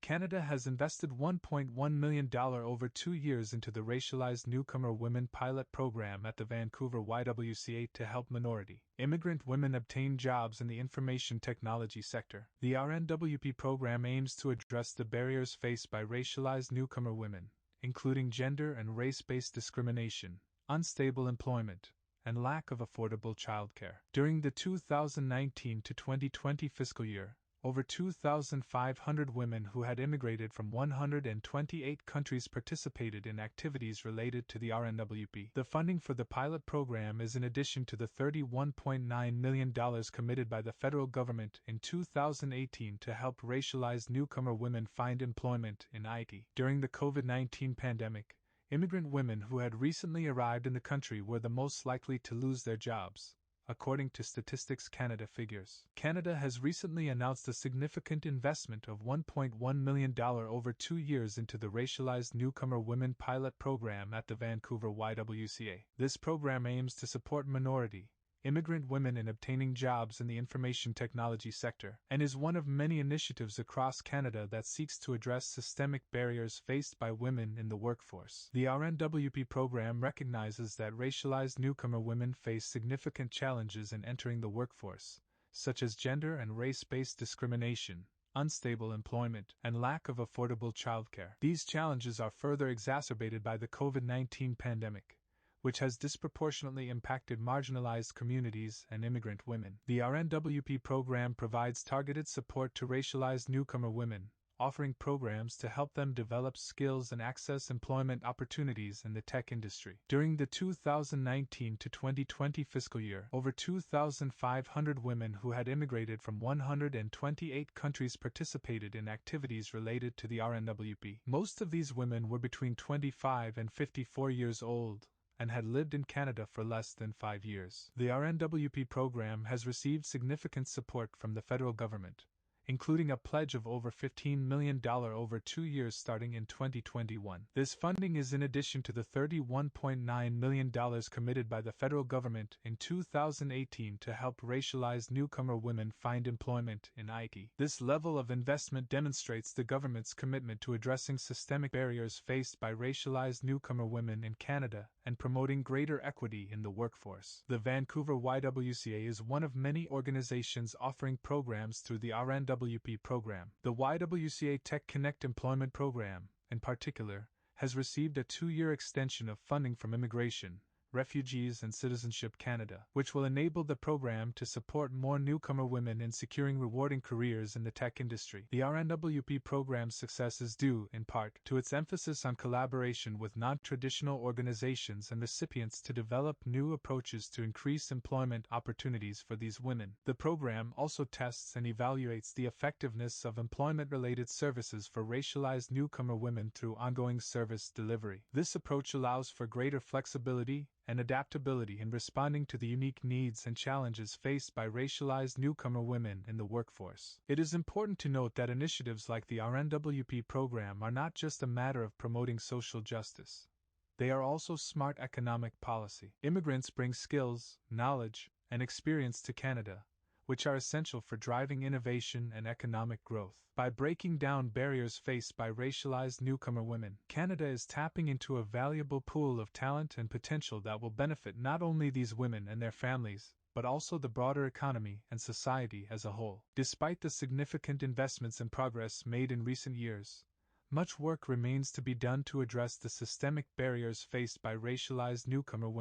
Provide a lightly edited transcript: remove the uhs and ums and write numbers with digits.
Canada has invested $1.1 million over 2 years into the Racialized Newcomer Women Pilot program at the Vancouver YWCA to help minority, immigrant women obtain jobs in the information technology sector. The RNWP program aims to address the barriers faced by racialized newcomer women, including gender and race-based discrimination, unstable employment, and lack of affordable childcare. During the 2019 to 2020 fiscal year, over 2,500 women who had immigrated from 128 countries participated in activities related to the RNWP. The funding for the pilot program is in addition to the $31.9 million committed by the federal government in 2018 to help racialized newcomer women find employment in IT. During the COVID-19 pandemic, immigrant women who had recently arrived in the country were the most likely to lose their jobs, according to Statistics Canada figures. Canada has recently announced a significant investment of $1.1 million over 2 years into the Racialized Newcomer Women Pilot program at the Vancouver YWCA. This program aims to support minority, immigrant women in obtaining jobs in the information technology sector, and is one of many initiatives across Canada that seeks to address systemic barriers faced by women in the workforce. The RNWP program recognizes that racialized newcomer women face significant challenges in entering the workforce, such as gender and race-based discrimination, unstable employment, and lack of affordable childcare. These challenges are further exacerbated by the COVID-19 pandemic, which has disproportionately impacted marginalized communities and immigrant women. The RNWP program provides targeted support to racialized newcomer women, offering programs to help them develop skills and access employment opportunities in the tech industry. During the 2019 to 2020 fiscal year, over 2,500 women who had immigrated from 128 countries participated in activities related to the RNWP. Most of these women were between 25 and 54 years old, and had lived in Canada for less than 5 years. The RNWP program has received significant support from the federal government, including a pledge of over $15 million over 2 years starting in 2021. This funding is in addition to the $31.9 million committed by the federal government in 2018 to help racialized newcomer women find employment in IT. This level of investment demonstrates the government's commitment to addressing systemic barriers faced by racialized newcomer women in Canada and promoting greater equity in the workforce. The Vancouver YWCA is one of many organizations offering programs through the RNWP program. The YWCA Tech Connect Employment Program, in particular, has received a 2-year extension of funding from Immigration, Refugees and Citizenship Canada, which will enable the program to support more newcomer women in securing rewarding careers in the tech industry. The RNWP program's success is due, in part, to its emphasis on collaboration with non-traditional organizations and recipients to develop new approaches to increase employment opportunities for these women. The program also tests and evaluates the effectiveness of employment-related services for racialized newcomer women through ongoing service delivery. This approach allows for greater flexibility and adaptability in responding to the unique needs and challenges faced by racialized newcomer women in the workforce. It is important to note that initiatives like the RNWP program are not just a matter of promoting social justice. They are also smart economic policy. Immigrants bring skills, knowledge, and experience to Canada, which are essential for driving innovation and economic growth. By breaking down barriers faced by racialized newcomer women, Canada is tapping into a valuable pool of talent and potential that will benefit not only these women and their families, but also the broader economy and society as a whole. Despite the significant investments and progress made in recent years, much work remains to be done to address the systemic barriers faced by racialized newcomer women.